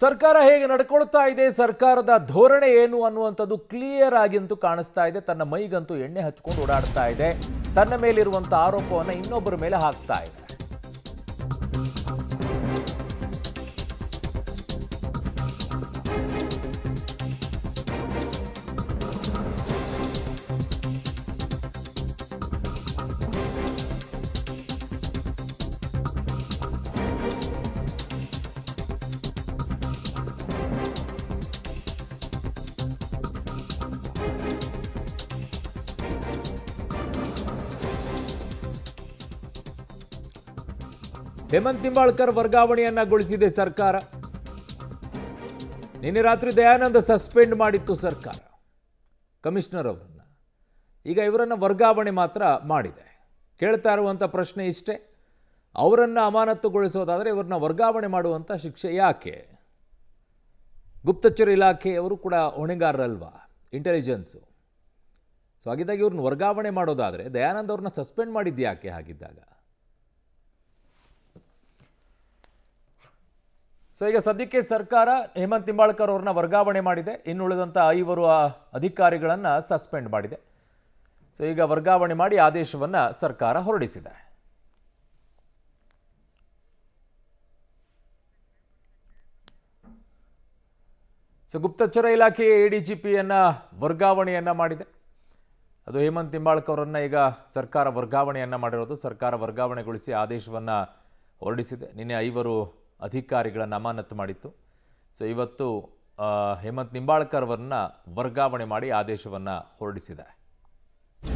ಸರ್ಕಾರ ಹೇಗೆ ನಡ್ಕೊಳ್ತಾ ಇದೆ, ಸರ್ಕಾರದ ಧೋರಣೆ ಏನು ಅನ್ನುವಂಥದ್ದು ಕ್ಲಿಯರ್ ಆಗಿ ಅಂತೂ ಕಾಣಿಸ್ತಾ ಇದೆ. ತನ್ನ ಮೈಗಂತೂ ಎಣ್ಣೆ ಹಚ್ಕೊಂಡು ಓಡಾಡ್ತಾ ಇದೆ. ತನ್ನ ಮೇಲಿರುವಂಥ ಆರೋಪವನ್ನು ಇನ್ನೊಬ್ಬರ ಮೇಲೆ ಹಾಕ್ತಾ ಇದೆ. ಹೇಮಂತ್ ನಿಂಬಾಳ್ಕರ್ ವರ್ಗಾವಣೆಯನ್ನಗೊಳಿಸಿದೆ ಸರ್ಕಾರ. ನಿನ್ನೆ ರಾತ್ರಿ ದಯಾನಂದ ಸಸ್ಪೆಂಡ್ ಮಾಡಿತ್ತು ಸರ್ಕಾರ ಕಮಿಷನರ್ ಅವರನ್ನು. ಈಗ ಇವರನ್ನು ವರ್ಗಾವಣೆ ಮಾತ್ರ ಮಾಡಿದೆ. ಕೇಳ್ತಾ ಇರುವಂಥ ಪ್ರಶ್ನೆ ಇಷ್ಟೇ, ಅವರನ್ನು ಅಮಾನತುಗೊಳಿಸೋದಾದರೆ ಇವ್ರನ್ನ ವರ್ಗಾವಣೆ ಮಾಡುವಂಥ ಶಿಕ್ಷೆ ಯಾಕೆ? ಗುಪ್ತಚರ ಇಲಾಖೆಯವರು ಕೂಡ ಹೊಣೆಗಾರರಲ್ವಾ, ಇಂಟೆಲಿಜೆನ್ಸು. ಸೊ ಹಾಗಿದ್ದಾಗ ಇವ್ರನ್ನ ವರ್ಗಾವಣೆ ಮಾಡೋದಾದರೆ ದಯಾನಂದ್ ಅವ್ರನ್ನ ಸಸ್ಪೆಂಡ್ ಮಾಡಿದ್ದು ಯಾಕೆ? ಹಾಗಿದ್ದಾಗ ಸೊ ಈಗ ಸದ್ಯಕ್ಕೆ ಸರ್ಕಾರ ಹೇಮಂತ್ ನಿಂಬಾಳ್ಕರ್ ಅವ್ರನ್ನ ವರ್ಗಾವಣೆ ಮಾಡಿದೆ. ಇನ್ನುಳಿದಂಥ 5 ಅಧಿಕಾರಿಗಳನ್ನು ಸಸ್ಪೆಂಡ್ ಮಾಡಿದೆ. ಸೊ ಈಗ ವರ್ಗಾವಣೆ ಮಾಡಿ ಆದೇಶವನ್ನು ಸರ್ಕಾರ ಹೊರಡಿಸಿದೆ. ಸೊ ಗುಪ್ತಚರ ಇಲಾಖೆಯ ಎಡಿಜಿಪಿಯನ್ನು ವರ್ಗಾವಣೆಯನ್ನು ಮಾಡಿದೆ. ಅದು ಹೇಮಂತ್ ನಿಂಬಾಳ್ಕರ್ ಅವರನ್ನು ಈಗ ಸರ್ಕಾರ ವರ್ಗಾವಣೆಯನ್ನು ಮಾಡಿರೋದು. ಸರ್ಕಾರ ವರ್ಗಾವಣೆಗೊಳಿಸಿ ಆದೇಶವನ್ನು ಹೊರಡಿಸಿದೆ. ನಿನ್ನೆ 5 ಅಧಿಕಾರಿಗಳನ್ನು ಅಮಾನತು ಮಾಡಿತ್ತು. ಸೊ ಇವತ್ತು ಹೇಮಂತ್ ನಿಂಬಾಳ್ಕರ್ ಅವರನ್ನು ವರ್ಗಾವಣೆ ಮಾಡಿ ಆದೇಶವನ್ನು ಹೊರಡಿಸಿದೆ.